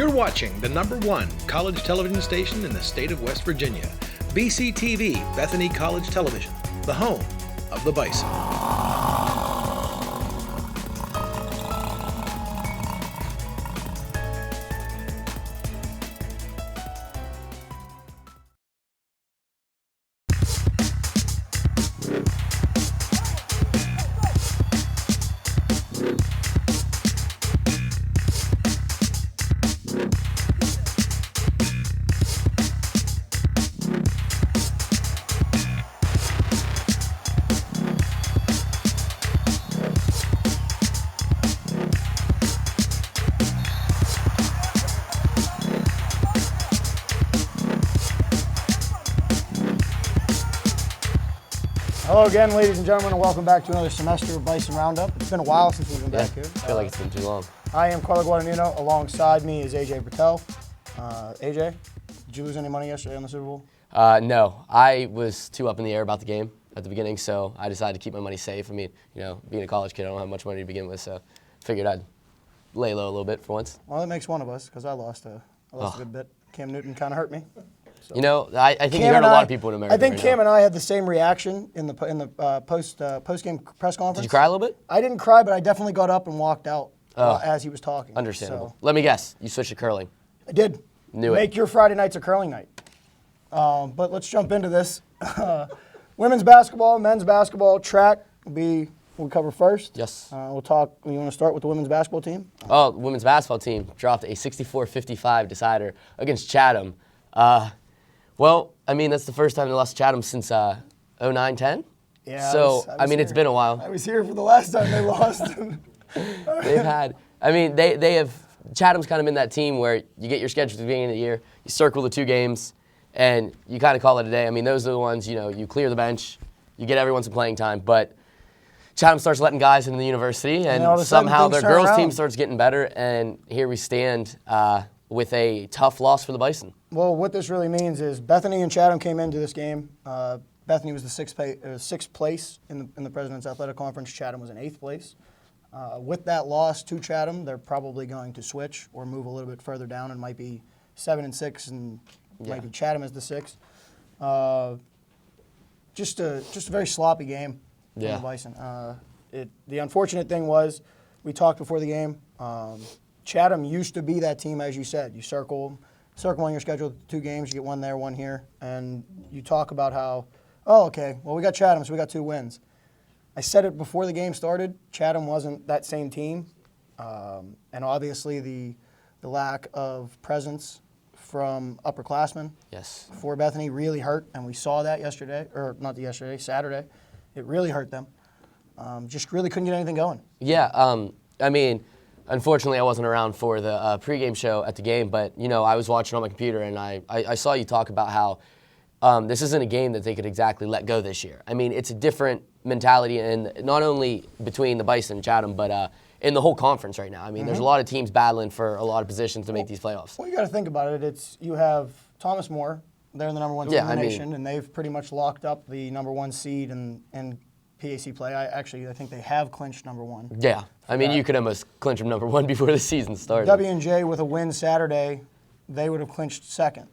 You're watching the #1 college television station in the state of West Virginia, BCTV, Bethany College Television, the home of the Bison. Hello again, ladies and gentlemen, and welcome back to another semester of Bison Roundup. It's been a while since we've been back here. I feel like it's been too long. I am Carlo Guadagnino. Alongside me is A.J. Brettell. A.J., did you lose any money yesterday on the Super Bowl? No, I was too up in the air about the game at the beginning, so I decided to keep my money safe. I mean, you know, being a college kid, I don't have much money to begin with, so figured I'd lay low a little bit for once. Well, that makes one of us, because I lost a good bit. Cam Newton kind of hurt me. So. You know, I think you heard a lot of people in America. I think right Cam now. and I had the same reaction in the post-game press conference. Did you cry a little bit? I didn't cry, but I definitely got up and walked out as he was talking. Understandable. So. Let me guess, you switched to curling. I did. Knew it. Make your Friday nights a curling night. But let's jump into this. Women's basketball, men's basketball, track we'll cover first. Yes. We'll talk. You want to start with the women's basketball team? Oh, the women's basketball team dropped a 64-55 decider against Chatham. Well, I mean, that's the first time they lost to Chatham since 09-10. Yeah. So, I mean, it's been a while. I was here for the last time they lost. They've had, I mean, they have, Chatham's kind of been that team where you get your schedule at the beginning of the year, you circle the 2 games, and you kind of call it a day. I mean, those are the ones, you know, you clear the bench, you get everyone some playing time, but Chatham starts letting guys into the university, and somehow their girls' team starts getting better, and here we stand with a tough loss for the Bison. Well, what this really means is Bethany and Chatham came into this game. Bethany was the sixth place in the President's Athletic Conference. Chatham was in 8th place. With that loss to Chatham, they're probably going to switch or move a little bit further down and might be 7-6 and maybe Chatham as the 6th. Just a very sloppy game from the Bison. The unfortunate thing was, we talked before the game, Chatham used to be that team, as you said. You circle on your schedule 2 games, you get 1 there, 1 here, and you talk about how, oh, okay, well, we got Chatham, so we got 2 wins. I said it before the game started, Chatham wasn't that same team, and obviously the lack of presence from upperclassmen for Bethany really hurt, and we saw that Saturday. It really hurt them. Just really couldn't get anything going. Yeah, I mean, unfortunately, I wasn't around for the pregame show at the game, but, you know, I was watching on my computer, and I saw you talk about how this isn't a game that they could exactly let go this year. I mean, it's a different mentality, and not only between the Bison and Chatham, but in the whole conference right now. I mean, there's a lot of teams battling for a lot of positions to make these playoffs. Well, you got to think about it. You have Thomas More. They're the #1 team in the nation, and they've pretty much locked up the #1 seed in PAC play. I think they have clinched #1. Yeah, I mean, you could almost clinch them #1 before the season started. W&J with a win Saturday, they would have clinched 2nd.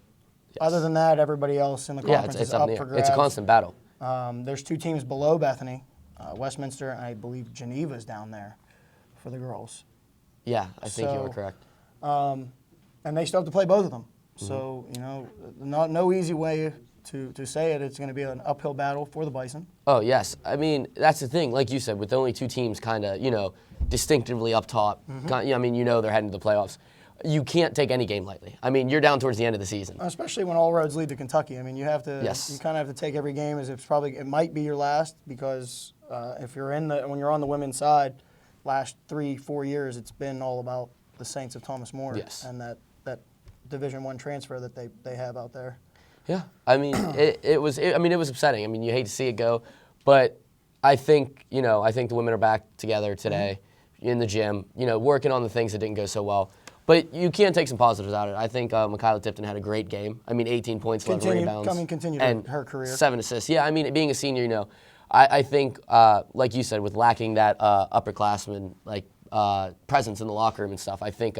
Yes. Other than that, everybody else in the conference is up for grabs. It's a constant battle. There's 2 teams below Bethany, Westminster, and I believe Geneva's down there for the girls. Yeah, I think you were correct. And they still have to play both of them. So, you know, no easy way to say it. It's going to be an uphill battle for the Bison. Oh, yes. I mean, that's the thing. Like you said, with only 2 teams kind of, you know, distinctively up top, I mean, you know they're heading to the playoffs. You can't take any game lightly. I mean, you're down towards the end of the season. Especially when all roads lead to Kentucky. I mean, you have to. Yes. You kind of have to take every game as it might be your last, because if you're when you're on the women's side, last 3-4 years, it's been all about the Saints of Thomas More and that Division I transfer that they have out there. Yeah, I mean, it was upsetting. I mean, you hate to see it go, but I think the women are back together today in the gym, you know, working on the things that didn't go so well. But you can take some positives out of it. I think Michaela Tipton had a great game. I mean, 18 points, 11 rebounds. Continued her career. 7 assists. Yeah, I mean, being a senior, you know, I think, like you said, with lacking that upperclassman, like presence in the locker room and stuff. I think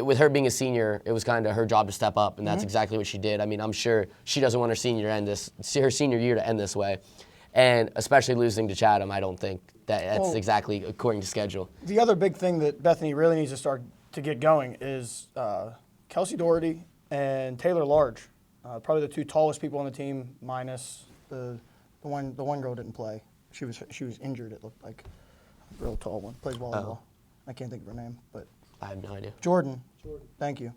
with her being a senior, it was kind of her job to step up, and that's exactly what she did. I mean, I'm sure she doesn't want her senior year to end this way, and especially losing to Chatham, I don't think that's exactly according to schedule. The other big thing that Bethany really needs to start to get going is Kelsey Doherty and Taylor Large, probably the two tallest people on the team, minus the one girl didn't play. She was injured. It looked like a real tall one. Plays volleyball. I can't think of her name, but I have no idea. Jordan. Thank you.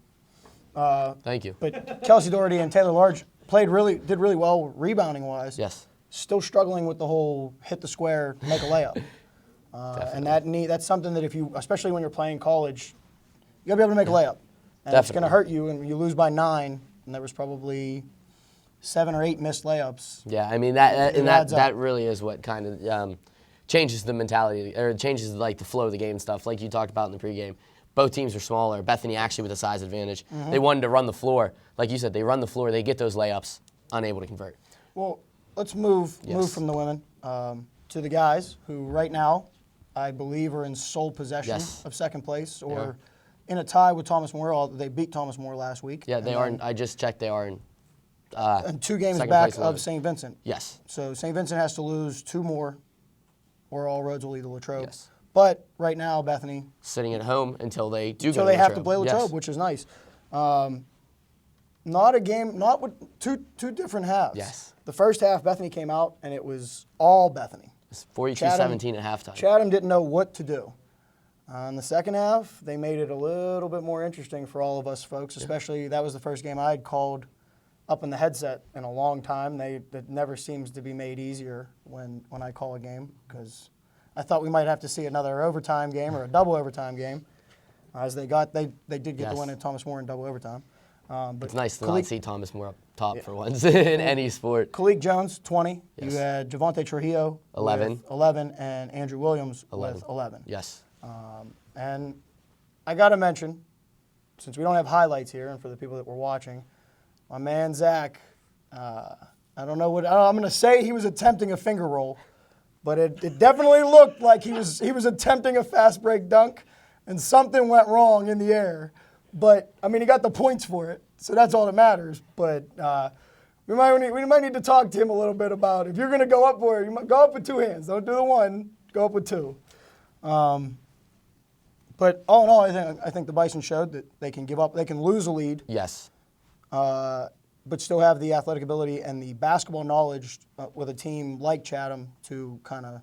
Thank you. But Kelsey Doherty and Taylor Large did really well rebounding wise. Yes. Still struggling with the whole hit the square, make a layup. And that's something that especially when you're playing college, you gotta be able to make a layup. And it's gonna hurt you, and you lose by 9, and there was probably 7 or 8 missed layups. Yeah, I mean that really is what kind of changes the mentality, or changes like the flow of the game and stuff. Like you talked about in the pregame, both teams are smaller. Bethany actually with a size advantage. They wanted to run the floor, like you said. They run the floor, they get those layups, unable to convert. Well, let's move from the women to the guys, who right now I believe are in sole possession of second place, or in a tie with Thomas More. They beat Thomas More last week. Yeah, they are. I just checked. They are in. And 2 games back of St. Vincent. Yes. So St. Vincent has to lose 2 more, or all roads will lead to Latrobe. Yes. But right now, Bethany sitting at home until they do. Until they have to play Latrobe, which is nice. Not a game, not with two different halves. Yes. The first half, Bethany came out, and it was all Bethany. It's 42-17 at halftime. Chatham didn't know what to do. In the second half, they made it a little bit more interesting for all of us folks, especially that was the first game I had called up in the headset in a long time. That never seems to be made easier when I call a game, because I thought we might have to see another overtime game or a double overtime game, as they did get the win at Thomas More in double overtime. But it's nice to not see Thomas More up top for once in any sport. Kalik Jones, 20. Yes. You had Javante Trujillo 11. with 11, and Andrew Williams 11. with 11. Yes. And I got to mention, since we don't have highlights here, and for the people that were watching, my man Zach, I don't know what I'm going to say. He was attempting a finger roll, but it definitely looked like he was attempting a fast break dunk, and something went wrong in the air. But I mean, he got the points for it, so that's all that matters. But we might need to talk to him a little bit about, if you're going to go up for it, you might go up with 2 hands. Don't do the one. Go up with 2. But all in all, I think the Bison showed that they can give up, they can lose a lead. Yes. But still have the athletic ability and the basketball knowledge with a team like Chatham to kind of,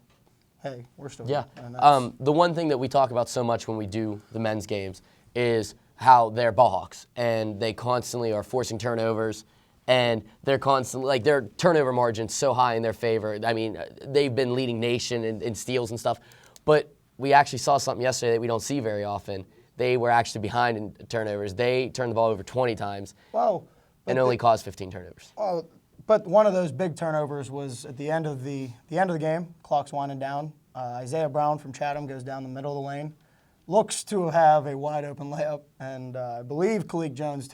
hey, we're still here. Yeah. The one thing that we talk about so much when we do the men's games is how they're ball hawks, and they constantly are forcing turnovers, and they're constantly, like, their turnover margin's so high in their favor. I mean, they've been leading nation in steals and stuff, but we actually saw something yesterday that we don't see very often. They were actually behind in turnovers. They turned the ball over 20 times. Wow. And only caused 15 turnovers. Well, but one of those big turnovers was at the end of the game. Clock's winding down. Isaiah Brown from Chatham goes down the middle of the lane, looks to have a wide open layup, and I believe Kalik Jones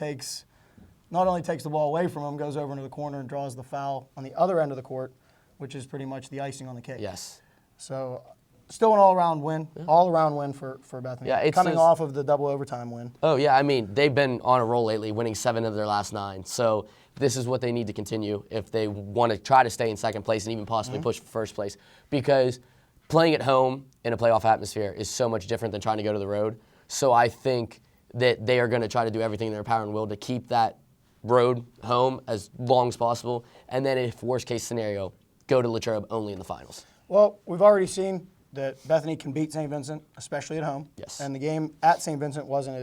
not only takes the ball away from him, goes over into the corner and draws the foul on the other end of the court, which is pretty much the icing on the cake. Yes. So still an all-around win for Bethany. Yeah, coming off of the double overtime win. Oh, yeah, I mean, they've been on a roll lately, winning 7 of their last 9. So this is what they need to continue if they want to try to stay in second place and even possibly push for first place. Because playing at home in a playoff atmosphere is so much different than trying to go to the road. So I think that they are going to try to do everything in their power and will to keep that road home as long as possible. And then if worst case scenario, go to Latrobe only in the finals. Well, we've already seen that Bethany can beat St. Vincent, especially at home. Yes. And the game at St. Vincent wasn't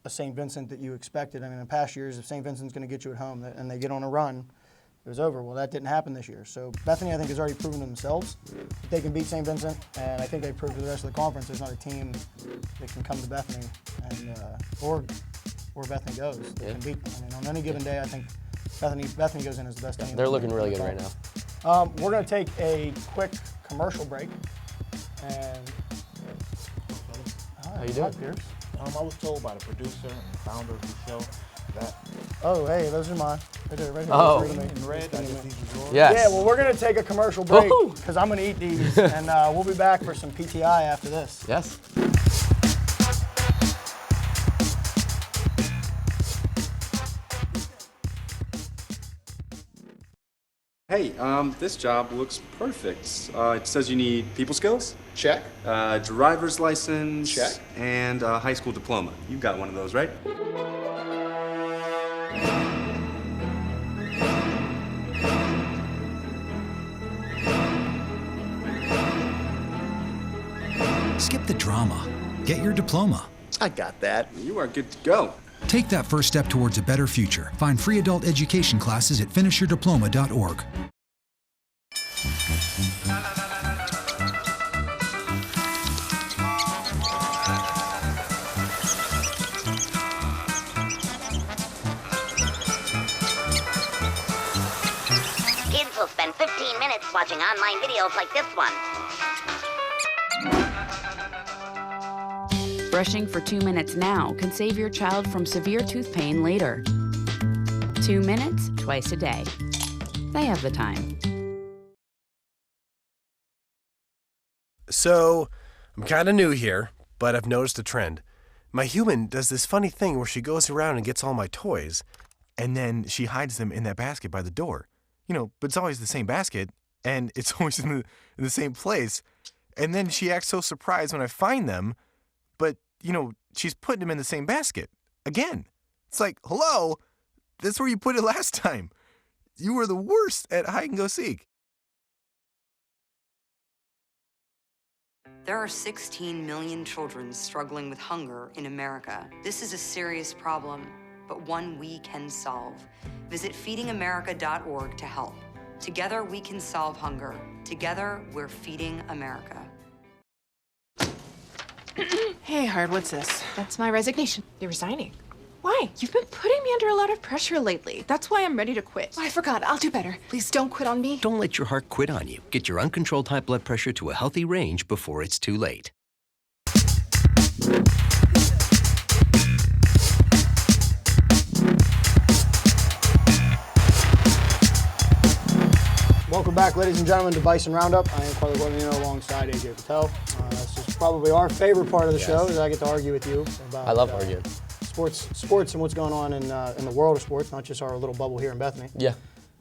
a St. Vincent that you expected. I mean, in past years, if St. Vincent's going to get you at home and they get on a run, it was over. Well, that didn't happen this year. So Bethany, I think, has already proven to themselves that they can beat St. Vincent, and I think they proved to the rest of the conference there's not a team that can come to Bethany and or where Bethany goes that can beat them. I mean, on any given day, I think Bethany goes in as the best team. They're looking really good right now. We're going to take a quick commercial break. And how you doing? I was told by the producer and founder of the show that. Oh, hey, those are mine. Right there, right here. Oh. Red. Yes. Yeah, well, we're going to take a commercial break because I'm going to eat these, and we'll be back for some PTI after this. Yes. Hey, this job looks perfect. It says you need people skills? Check. Driver's license? Check. And a high school diploma. You got one of those, right? Skip the drama. Get your diploma. I got that. You are good to go. Take that first step towards a better future. Find free adult education classes at finishyourdiploma.org. Kids will spend 15 minutes watching online videos like this one. Brushing for 2 minutes now can save your child from severe tooth pain later. 2 minutes, twice a day. They have the time. So, I'm kind of new here, but I've noticed a trend. My human does this funny thing where she goes around and gets all my toys, and then she hides them in that basket by the door. You know, but it's always the same basket, and it's always in the same place. And then she acts so surprised when I find them, but, you know, she's putting them in the same basket. Again. It's like, hello, that's where you put it last time. You were the worst at hide and go seek. There are 16 million children struggling with hunger in America. This is a serious problem, but one we can solve. Visit feedingamerica.org to help. Together we can solve hunger. Together we're feeding America. Hey, Hard, what's this? That's my resignation. You're resigning. Why? You've been putting me under a lot of pressure lately. That's why I'm ready to quit. Oh, I forgot. I'll do better. Please don't quit on me. Don't let your heart quit on you. Get your uncontrolled high blood pressure to a healthy range before it's too late. Welcome back, ladies and gentlemen, to Bison Roundup. I am Carlo Guadagnino alongside A.J. Brettell. This is probably our favorite part of the show, is I get to argue with you about I love arguing. Sports and what's going on in the world of sports, not just our little bubble here in Bethany. Yeah.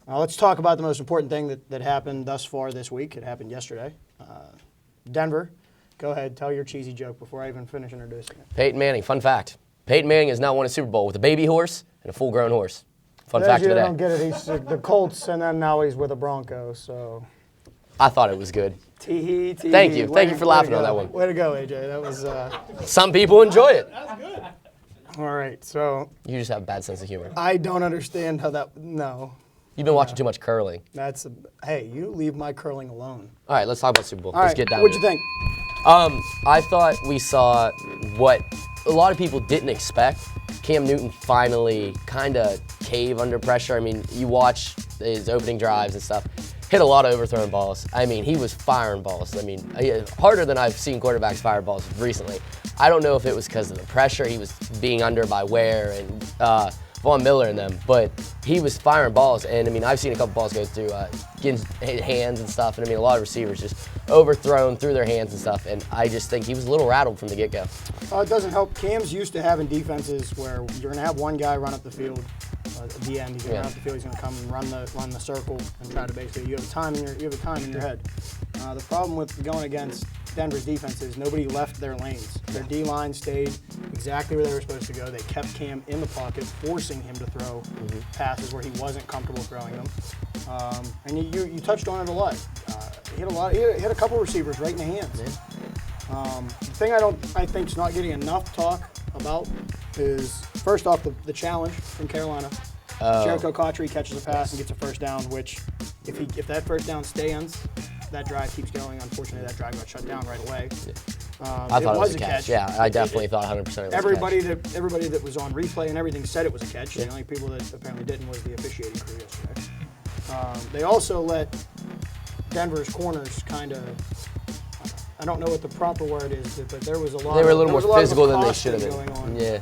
Let's talk about the most important thing that happened thus far this week. It happened yesterday. Denver, go ahead, tell your cheesy joke before I even finish introducing it. Peyton Manning, fun fact. Peyton Manning has now won a Super Bowl with a baby horse and a full-grown horse. Fun fact of the day. Don't get it. He's the Colts, and then now he's with the Broncos. So I thought it was good. Tee-hee. Thank you. Thank you for laughing on that one. Way to go, AJ. That was. Some people enjoy it. That's good. All right, so. You just have a bad sense of humor. I don't understand how that. No. You've been watching too much curling. Hey, you leave my curling alone. All right, let's talk about Super Bowl. All let's right, get down. What'd you think? I thought we saw what a lot of people didn't expect. Cam Newton finally kind of cave under pressure. I mean, you watch his opening drives and stuff. Hit a lot of overthrown balls. I mean, he was firing balls. I mean, harder than I've seen quarterbacks fire balls recently. I don't know if it was because of the pressure he was being under by Ware and Von Miller and them, but he was firing balls. And I mean, I've seen a couple balls go through getting hands and stuff. And I mean, a lot of receivers just overthrown through their hands and stuff. And I just think he was a little rattled from the get-go. It doesn't help. Cam's used to having defenses where you're going to have one guy run up the field. At the end, he's going to run up the field. He's going to come and run the circle and try to basically. You have a time in your head. The problem with going against Denver's defense is nobody left their lanes. Their D-line stayed exactly where they were supposed to go. They kept Cam in the pocket, forcing him to throw passes where he wasn't comfortable throwing them. And you touched on it a lot. He hit a couple receivers right in the hands. The thing I think is not getting enough talk about is, first off, the challenge from Carolina. Jericho Cotchery catches a pass and gets a first down, which if that first down stands, that drive keeps going. Unfortunately, that drive got shut down right away. I thought it was a catch. Yeah, I definitely thought 100% it was a catch. Everybody that was on replay and everything said it was a catch. The only people that apparently didn't was the officiating crew yesterday. They also let Denver's corners kind of, I don't know what the proper word is, but there was a lot. They were a little more physical than they should have been. Going on. Yeah.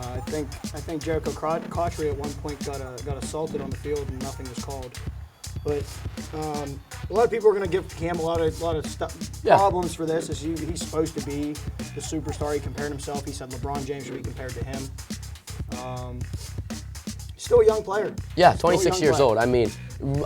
I think Jericho Cotchery at one point got assaulted on the field and nothing was called. But a lot of people are going to give Cam a lot of problems for this. As he's supposed to be the superstar. He compared himself. He said LeBron James should be compared to him. Still a young player. Yeah, 26 years old. I mean,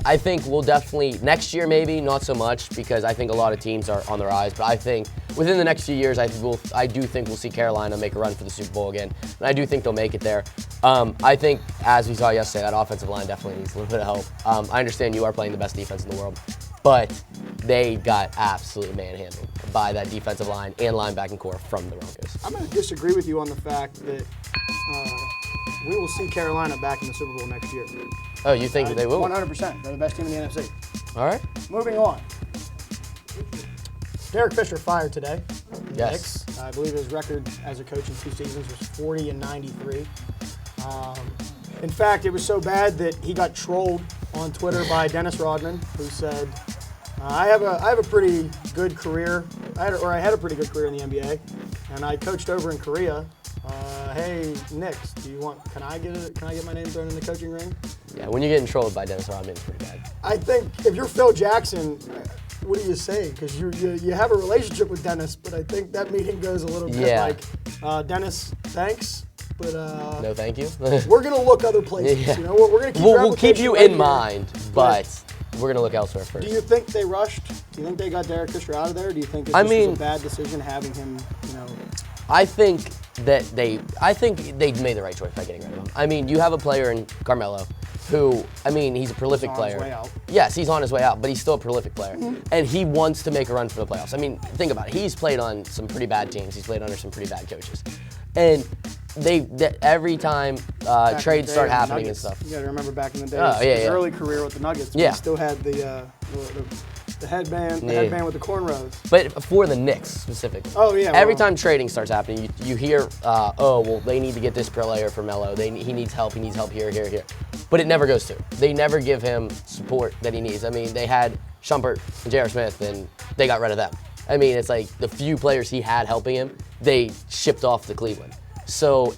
I think we'll definitely, next year maybe, not so much, because I think a lot of teams are on the rise. But I think within the next few years, I do think we'll see Carolina make a run for the Super Bowl again. And I do think they'll make it there. I think, as we saw yesterday, that offensive line definitely needs a little bit of help. I understand you are playing the best defense in the world, but they got absolutely manhandled by that defensive line and linebacking core from the Broncos. I'm going to disagree with you on the fact that we will see Carolina back in the Super Bowl next year. Oh, you think they will? 100%. They're the best team in the NFC. All right. Moving on. Derek Fisher fired today. Yes. Knicks. I believe his record as a coach in 2 seasons was 40-93. In fact, it was so bad that he got trolled on Twitter by Dennis Rodman, who said, I have a pretty good career. I had a pretty good career in the NBA, and I coached over in Korea. Hey, Knicks, can I get my name thrown in the coaching ring? Yeah, when you're getting trolled by Dennis Rodman, it's pretty bad. I think if you're Phil Jackson, what do you say? Because you have a relationship with Dennis, but I think that meeting goes a little bit like, Dennis, thanks, but no, thank you. We're gonna look other places. Yeah. You know, we're gonna keep. We'll keep you in mind, but we're gonna look elsewhere first. Do you think they rushed? Do you think they got Derek Fisher out of there? Do you think this was a bad decision having him? You know. I think they made the right choice by getting rid of him. I mean, you have a player in Carmelo who, I mean, he's a prolific player. He's on his way out. Yes, he's on his way out, but he's still a prolific player. Mm-hmm. And he wants to make a run for the playoffs. I mean, think about it. He's played on some pretty bad teams. He's played under some pretty bad coaches. And every time trades start happening and stuff. You got to remember back in the day, his early career with the Nuggets. He still had the headband, headband with the cornrows. But for the Knicks specifically. Oh yeah. Every time trading starts happening, you hear, they need to get this player for Melo. He needs help. He needs help here. But it never goes through. They never give him support that he needs. I mean, they had Shumpert and J.R. Smith, and they got rid of them. I mean, it's like the few players he had helping him, they shipped off to Cleveland. So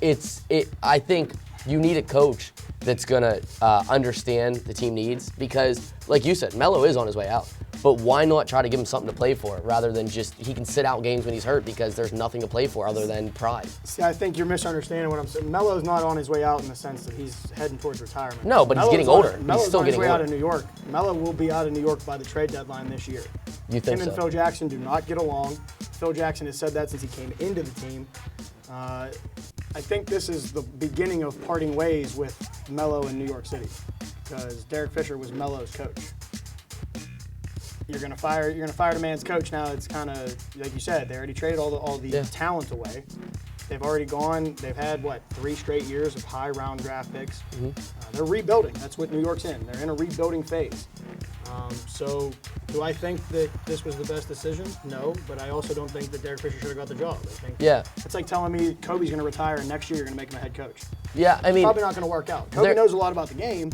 I think you need a coach that's gonna understand the team needs, because, like you said, Melo is on his way out. But why not try to give him something to play for rather than just he can sit out games when he's hurt because there's nothing to play for other than pride. See, I think you're misunderstanding what I'm saying. Melo's not on his way out in the sense that he's heading towards retirement. No, but he's getting older. Melo's he's still on his getting way older. out of New York. Melo will be out of New York by the trade deadline this year. You think Him and Phil Jackson do not get along. Phil Jackson has said that since he came into the team. I think this is the beginning of parting ways with Melo in New York City, because Derek Fisher was Melo's coach. You're gonna fire the man's coach now. It's kind of like you said. They already traded all the talent away. They've already gone. They've had 3 straight years of high round draft picks. Mm-hmm. They're rebuilding. That's what New York's in. They're in a rebuilding phase. So do I think that this was the best decision? No, but I also don't think that Derek Fisher should have got the job. I think it's like telling me Kobe's going to retire and next year you're going to make him a head coach. Yeah, I mean, probably not going to work out. Kobe knows a lot about the game,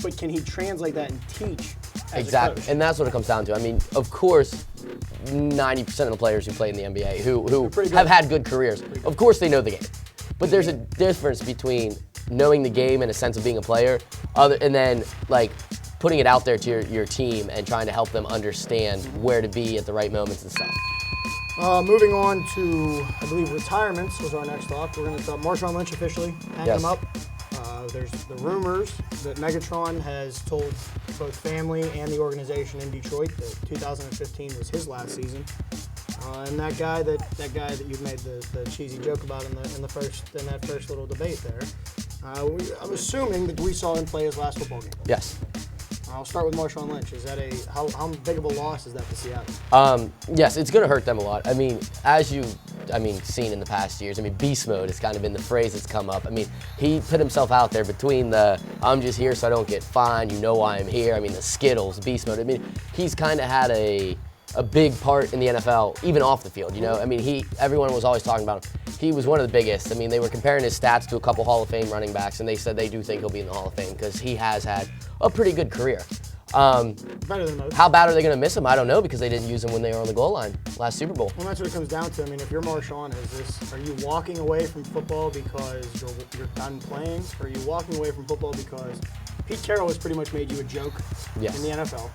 but can he translate that and teach? Exactly, and that's what it comes down to. I mean, of course, 90% of the players who play in the NBA who have had good careers, of course they know the game. But there's a difference between knowing the game and a sense of being a player, and then putting it out there to your team and trying to help them understand where to be at the right moments and stuff. Moving on to, I believe, retirements was our next talk. We're going to talk Marshawn Lynch officially hanging him up. There's the rumors that Megatron has told both family and the organization in Detroit that 2015 was his last season. And that guy that you made the cheesy joke about in that first little debate there, I'm assuming that we saw him play his last football game. Yes. I'll start with Marshawn Lynch. Is that how big of a loss is that to Seattle? Yes, it's going to hurt them a lot. I mean, seen in the past years, beast mode has kind of been the phrase that's come up. I mean, he put himself out there between the I'm just here so I don't get fined, you know why I'm here. I mean, the Skittles, beast mode. I mean, he's kind of had a big part in the NFL, even off the field, you know? I mean, everyone was always talking about him. He was one of the biggest. I mean, they were comparing his stats to a couple Hall of Fame running backs, and they said they do think he'll be in the Hall of Fame because he has had a pretty good career. Better than most. How bad are they going to miss him? I don't know, because they didn't use him when they were on the goal line last Super Bowl. Well, that's what it comes down to. I mean, if you're Marshawn, are you walking away from football because you're done playing, or are you walking away from football because Pete Carroll has pretty much made you a joke in the NFL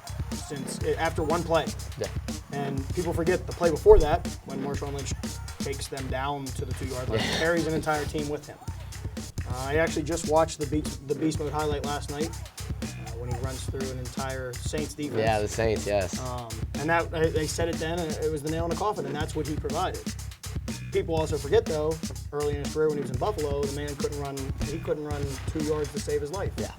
after one play? Yeah. And people forget the play before that, when Marshawn Lynch takes them down to the 2-yard line, carries an entire team with him. I actually just watched the Beast Mode highlight last night when he runs through an entire Saints defense. Yeah, the Saints, yes. And that they said it then, and it was the nail in the coffin, and that's what he provided. People also forget, though, early in his career when he was in Buffalo, the man couldn't run 2 yards to save his life. Yeah.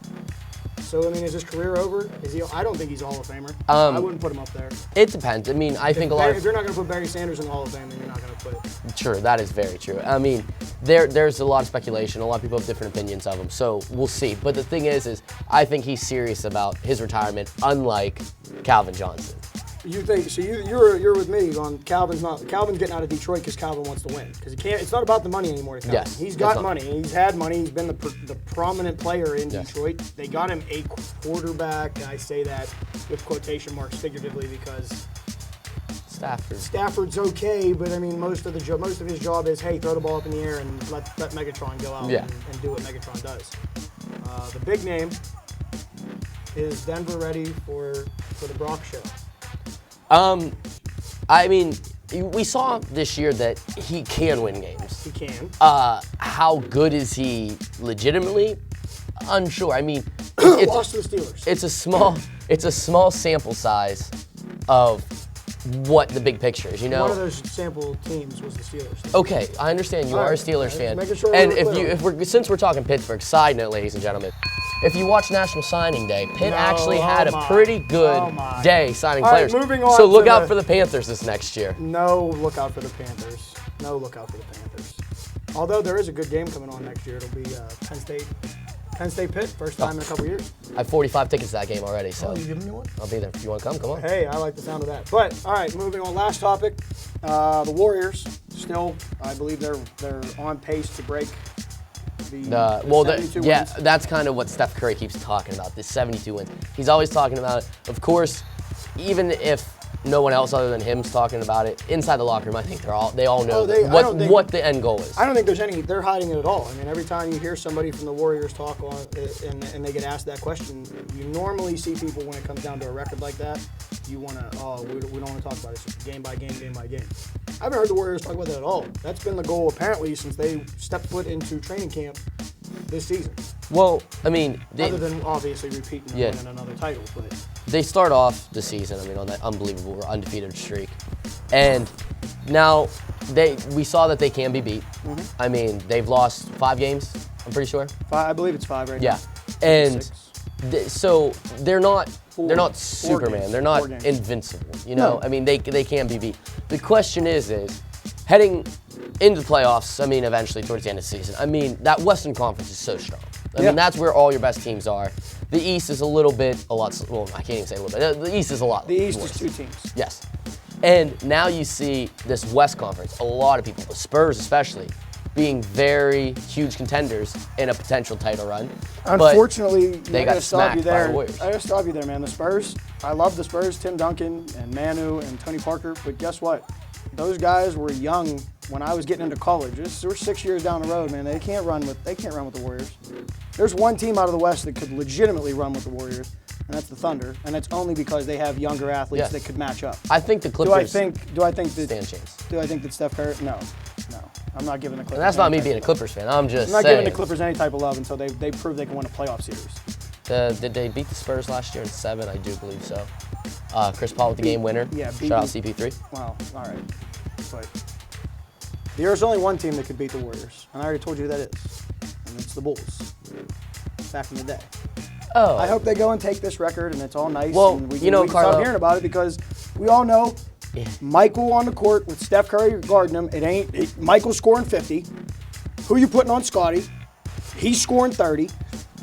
So, I mean, is his career over? I don't think he's a Hall of Famer. I wouldn't put him up there. It depends. I mean, I think if you're not going to put Barry Sanders in the Hall of Fame, then you're not going to put it. True, that is very true. I mean, there's a lot of speculation. A lot of people have different opinions of him, so we'll see. But the thing is I think he's serious about his retirement, unlike Calvin Johnson. You think so? You're with me on Calvin's getting out of Detroit because Calvin wants to win, because he can't. It's not about the money anymore. To Calvin. Yes, he's got money. He's had money. He's been the prominent player in Detroit. They got him a quarterback. I say that with quotation marks figuratively because Stafford's okay, but I mean most of his job is, hey, throw the ball up in the air and let Megatron go out and do what Megatron does. The big name is Denver ready for the Brock show. I mean, we saw this year that he can win games. He can. How good is he legitimately? Unsure. I mean, it's lost to the Steelers. It's a small sample size of what the big picture is, you know? One of those sample teams was the Steelers. Okay, I understand you are a Steelers fan. Sure and since we're talking Pittsburgh, side note, ladies and gentlemen, if you watch National Signing Day, Pitt actually had a pretty good day signing players. Right, moving on so look out for the Panthers this next year. No, look out for the Panthers. No, look out for the Panthers. Although there is a good game coming on next year. It'll be Penn State Pitt, first time in a couple years. I have 45 tickets to that game already, so. Oh, you giving me one? I'll be there. If you want to come on. Hey, I like the sound of that. But, all right, moving on. Last topic. The Warriors, still, I believe they're on pace to break the 72 wins. That's kind of what Steph Curry keeps talking about, this 72 wins. He's always talking about it. Of course, even if no one else other than him's talking about it, inside the locker room, I think they all know what the end goal is. I don't think they're hiding it at all. I mean, every time you hear somebody from the Warriors talk on and they get asked that question, you normally see people, when it comes down to a record like that, you want to, we don't want to talk about it. It's just game by game, game by game. I haven't heard the Warriors talk about that at all. That's been the goal, apparently, since they stepped foot into training camp this season. Well, I mean, other than obviously repeating and winning another title, but they start off the season, I mean, on that unbelievable undefeated streak, and now we saw that they can be beat. Mm-hmm. I mean, they've lost 5 games. I'm pretty sure. 5, I believe it's 5 right now. Yeah, and so they're not Superman. They're not invincible. You know, no. I mean, they can be beat. The question is heading into the playoffs, I mean, eventually towards the end of the season, I mean, that Western Conference is so strong. I mean, that's where all your best teams are. The East is a lot, well, I can't even say a little bit. The East is a lot. The East worse. is 2 teams. Yes. And now you see this West Conference, a lot of people, the Spurs especially, being very huge contenders in a potential title run. Unfortunately, they got smacked by the Warriors. I gotta stop you there, man. The Spurs, I love the Spurs, Tim Duncan and Manu and Tony Parker, but guess what? Those guys were young when I was getting into college. We're 6 years down the road, man. They can't run with the Warriors. There's one team out of the West that could legitimately run with the Warriors, and that's the Thunder. And it's only because they have younger athletes that could match up. I think the Clippers. Do I think that stand a chance? Do I think that Steph Curry? No. I'm not giving the Clippers. And that's not me being a Clippers fan. I'm just not giving the Clippers any type of love until they prove they can win a playoff series. Did they beat the Spurs last year in 7? I do believe so. Chris Paul with the game winner. Yeah. Shout out CP3. Wow. All right. But there's only one team that could beat the Warriors, and I already told you who that is, and it's the Bulls. Back in the day. Oh. I hope they go and take this record, and it's all nice. Well, and we Carlo, can stop hearing about it, because we all know Michael on the court with Steph Curry guarding him. Michael's scoring 50. Who you putting on Scotty? He's scoring 30.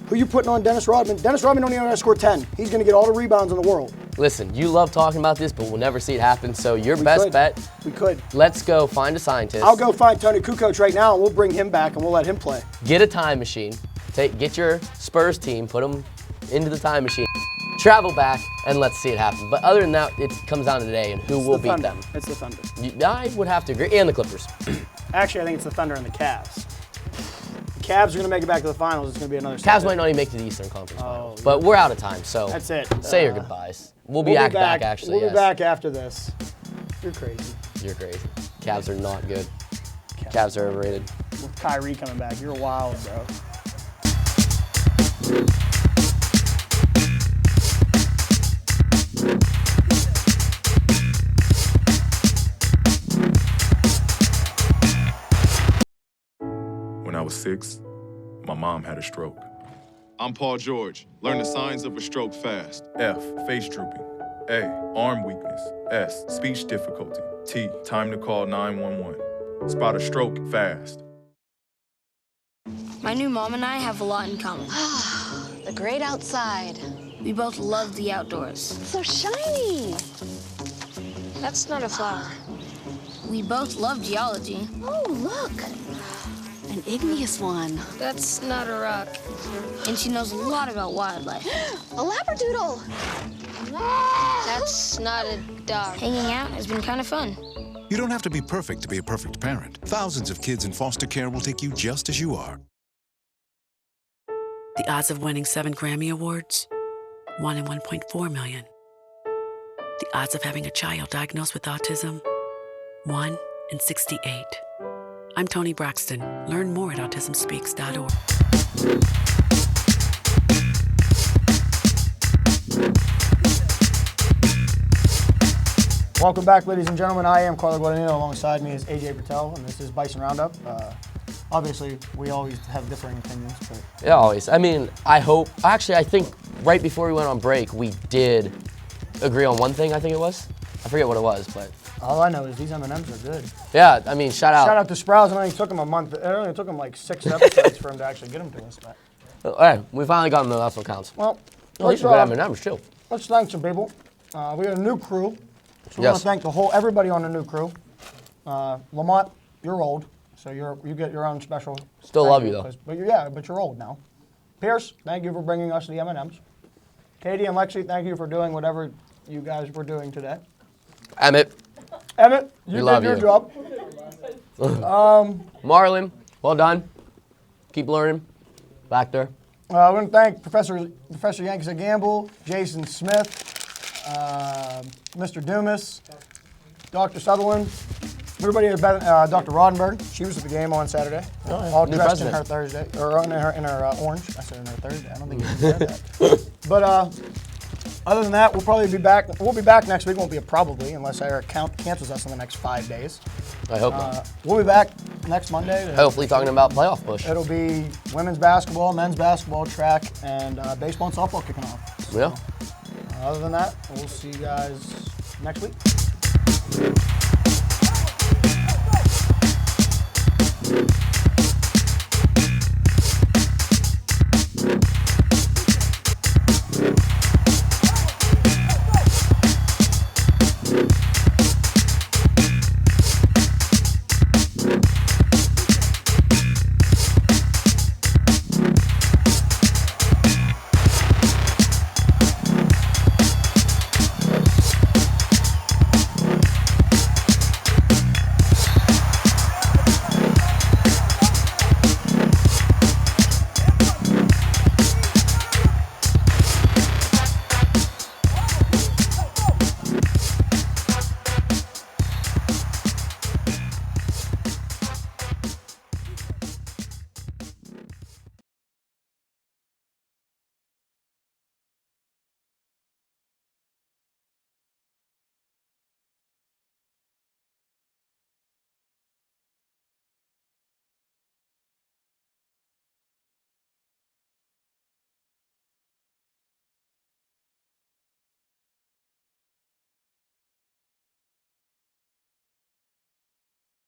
Who you putting on Dennis Rodman? Dennis Rodman don't even know how to score 10. He's going to get all the rebounds in the world. Listen, you love talking about this, but we'll never see it happen. So your best bet. We could. Let's go find a scientist. I'll go find Tony Kukoc right now, and we'll bring him back, and we'll let him play. Get a time machine. Get your Spurs team, put them into the time machine. travel back and let's see it happen. But other than that, it comes down to today and who will beat them. It's the Thunder. I would have to agree, and the Clippers. Actually, I think it's the Thunder and the Cavs. The Cavs are going to make it back to the finals. It's going to be another. Cavs might not even make it to the Eastern Conference Finals. But we're out of time, so that's it. Say your goodbyes. We'll be back actually. We'll be back after this. You're crazy. You're crazy. Cavs are not good. Cavs are overrated. With Kyrie coming back, you're wild, bro. When I was 6, my mom had a stroke. I'm Paul George. Learn the signs of a stroke fast. F, face drooping. A, arm weakness. S, speech difficulty. T, time to call 911. Spot a stroke fast. My new mom and I have a lot in common. The great outside. We both love the outdoors. So shiny. That's not a flower. We both love geology. Oh, look. An igneous one. That's not a rock. And she knows a lot about wildlife. A labradoodle. That's not a dog. Hanging out has been kind of fun. You don't have to be perfect to be a perfect parent. Thousands of kids in foster care will take you just as you are. The odds of winning 7 Grammy Awards? 1 in 1.4 million. The odds of having a child diagnosed with autism? 1 in 68. I'm Toni Braxton. Learn more at autismspeaks.org. Welcome back, ladies and gentlemen. I am Carlo Guadagnino. Alongside me is A.J. Brettell, and this is Bison Roundup. Obviously, we always have differing opinions, but yeah, always. I mean, I think right before we went on break, we did agree on one thing. I think it was. I forget what it was, but all I know is these M&Ms are good. Yeah, I mean, shout out to Sprowls. It only took him a month. It only took him like 6 episodes for him to actually get them to us. But all right, we finally got them. That's what counts. Well, these are good M&Ms too. Let's thank some people. We got a new crew. So we Yes. want to thank everybody on the new crew. Lamont, you're old, so you get your own special. Still love you though. But you're old now. Pierce, thank you for bringing us the M&Ms. Katie and Lexi, thank you for doing whatever you guys were doing today. Emmett, you did your job. Marlon, well done. Keep learning. Back there. I want to thank Professor Yankees at Gamble, Jason Smith, Mr. Dumas, Dr. Sutherland, everybody at Dr. Rodenberg. She was at the game on Saturday, all dressed in her Thursday, or in her orange. I said in her Thursday. I don't think you said that. But other than that, we'll probably be back. We'll be back next week. Won't be a probably unless Eric cancels us in the next 5 days. I hope not. We'll be back next Monday. Hopefully talking about playoff push. It'll be women's basketball, men's basketball, track, and baseball and softball kicking off. Yeah. Other than that, we'll see you guys next week.